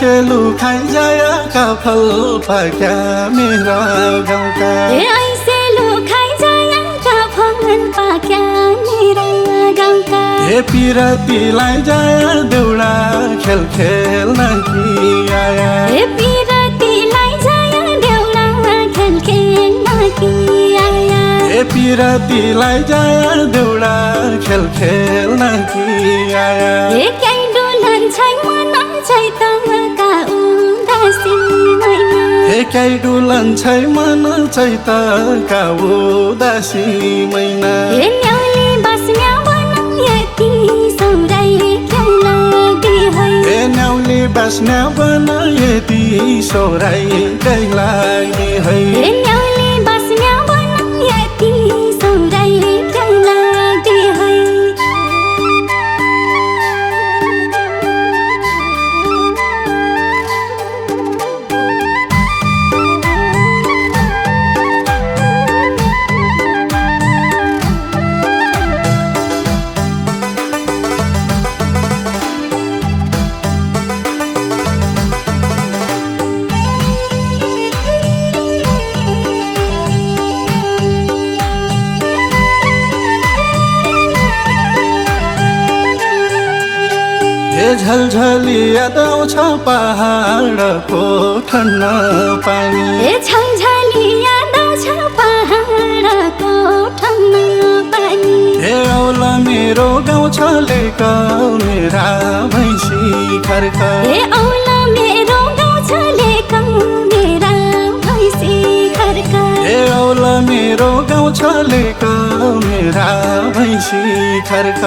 सेलू खाइ जाया का फल पाक्या मेरा गाउँका सेलू खाइ जाया का फल पाक्या मेरा गाउँका पिरतीलाई जाया देउडा खेल खेल्न कि आया पिरतीलाई जाया देउडा खेल खेल्न कि आया पिरतीलाई जाया देउडा खेल खेल्न कि आया काई डुलन छै मन छै तका उदासी मैना काई डुलन छै मन छै तका उदासी मैना न्याउली बस्न्या बनम यति सौराई खेल्न दिहै न्याउली बस्न्या बन यति सौराई कैलाई है न्याउली बस्न्या बनम यति सौराई खेल्न दिहै झलझलिया आउँछ पहाडको ठन्ना पानी झलझलिया आउँछ पहाडको ठन्ना पानी औला मेरो गाउँ छलेक मेरा भैँसी खर्क औला मेरो गाउँ छलेक मेरा भैँसी खर्क औला मेरो गाउँ छलेक मेरा भैँसी खर्क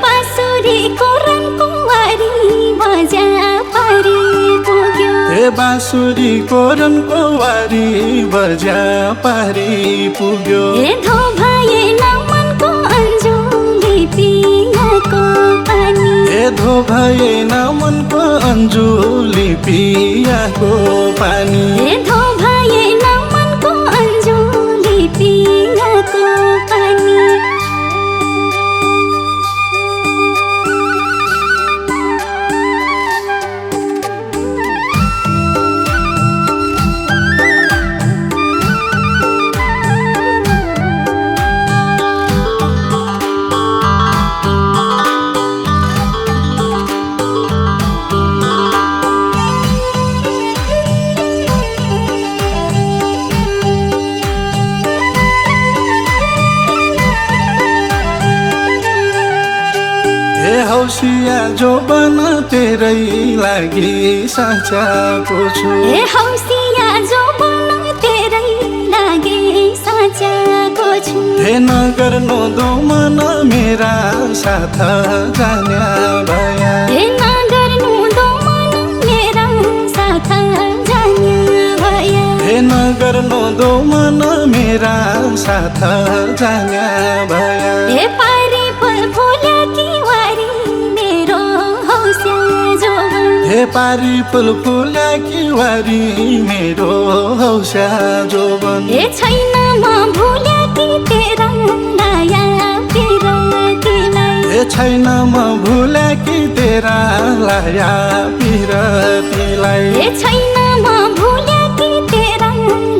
बाँसुरीको रनको वारी बजा पारी पुग्यो बाँसुरीको रनको वारी बजा पारी पुग्यो धो भएन मनको अन्जुली पियाको पानी धो भएन मनको अन्जुली पियाको पानी धो भएन मनको अन्जुली पियाको पानी हौसिया जो बन तेरै लागि साँचाको छु हौसिया जो बन तेरै लागि साँचाको छु नगर्नु दुमन मेरा साथ जान्या भया नगर्नु दुमन मेरा साथ जान्या भया नगर्नु दुमन मेरा साथ जान्या भया पारी फुल फुल्या कि वारी मेरो हौस्या जोबन पारी फुल फुल्या कि वारी मेरो हौस्या जोबन छैन म भुल्या कि तेरा लाया पिरतीलाई छैन म भुल्या कि तेरा लाया पिरतीलाई छैन म भुल्या कि तेरा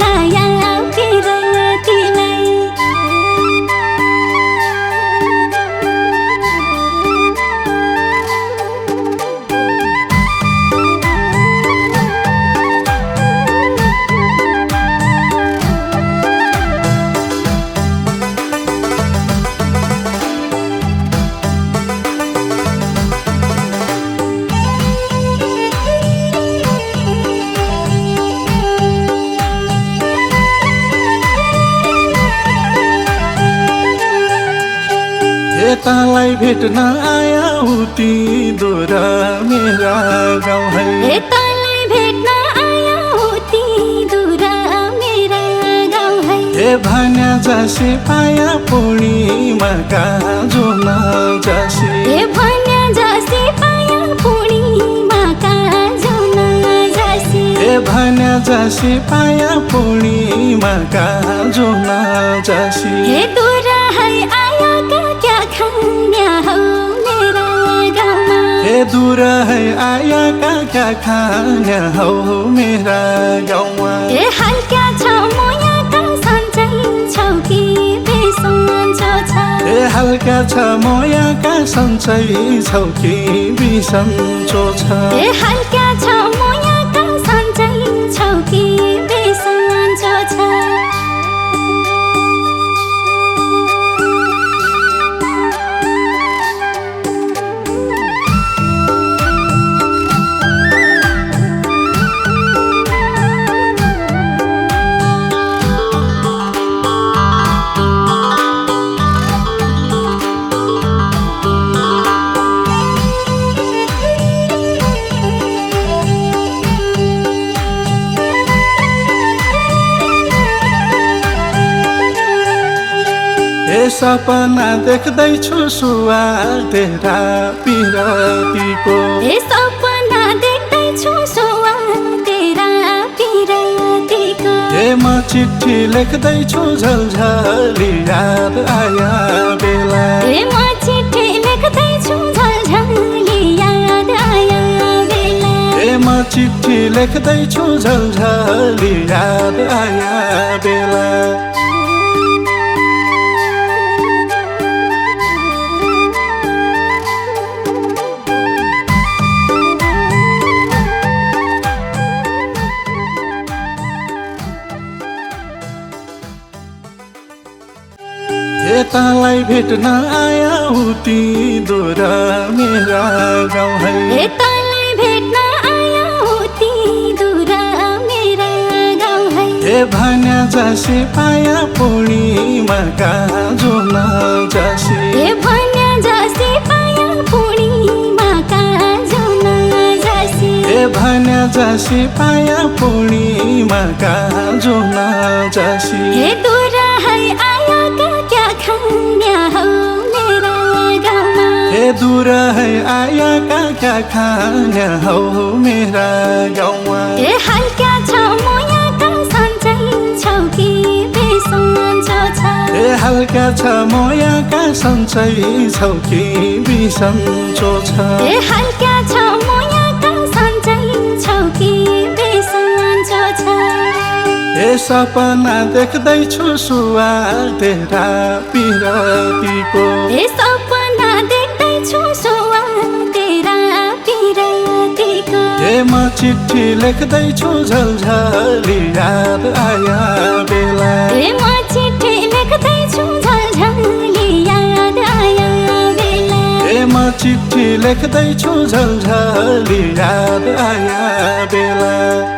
लाया पिरतीलाई तालाई भेट्न आया उति दूर मेरा गाउँ है तालाई भेट्न आया उति दूर मेरा गाउँ है भन्या जसी पाया पूर्णिमाका जुन जसी भन्या जसी पाया पूर्णिमाका जुन जसी भन्या जसी पाया पूर्णिमाका जुन जसी दूर है आया क्या खान्या हो मेरा गाउँमा दूर है आया क्या खाना हौ मेरा गाउँमा हल्का छ मोयाका सन्चै छौ कि बिसन्चो छ हल्का छ मोयाका सन्चै छौ कि बिसन्चो छ हल्का छ मोयाका सन्चै छौ कि बिसन्चो छ सपना देख्दैछु सुवा तेरा पिरतीको सपना देख्दैछु सुवा तेरा पिरतीको म चिठी लेख्दैछु झलझली याद आया बेला म चिठी लेख्दैछु झलझली याद आया बेला म चिठी लेख्दैछु झलझली याद आया बेला तालाई भेट्न आया उति दूर मेरा गाउँ है तालाई भेट्न आया उति दूर मेरा गाउँ है भन्या जासी पाया पूर्णिमाका जुन जासी भन्या जासी पाया पूर्णिमाका जुन जासी भन्या जासी पाया पूर्णिमाका जुन जासी दूर है आया क्या खाना हौ मेरा गाउँमा दूर है आया क्या खाना हौ मेरा गाउँमा हल्का छ मोयाका सन्चै छौ कि बिसन्चो छ हल्का छ मोयाका सन्चै छौ कि बिसन्चो छ हल्का छ मोयाका सन्चै छौ कि बिसन्चो छ सपना देख्दैछु सुवा तेरा पिरतीको सपना देख्दैछु सुवा तेरा पिरतीको म चिठी लेख्दैछु झलझली याद आया बेला म चिठी लेख्दैछु झलझली याद आया बेला म चिठी लेख्दैछु झलझली याद आया बेला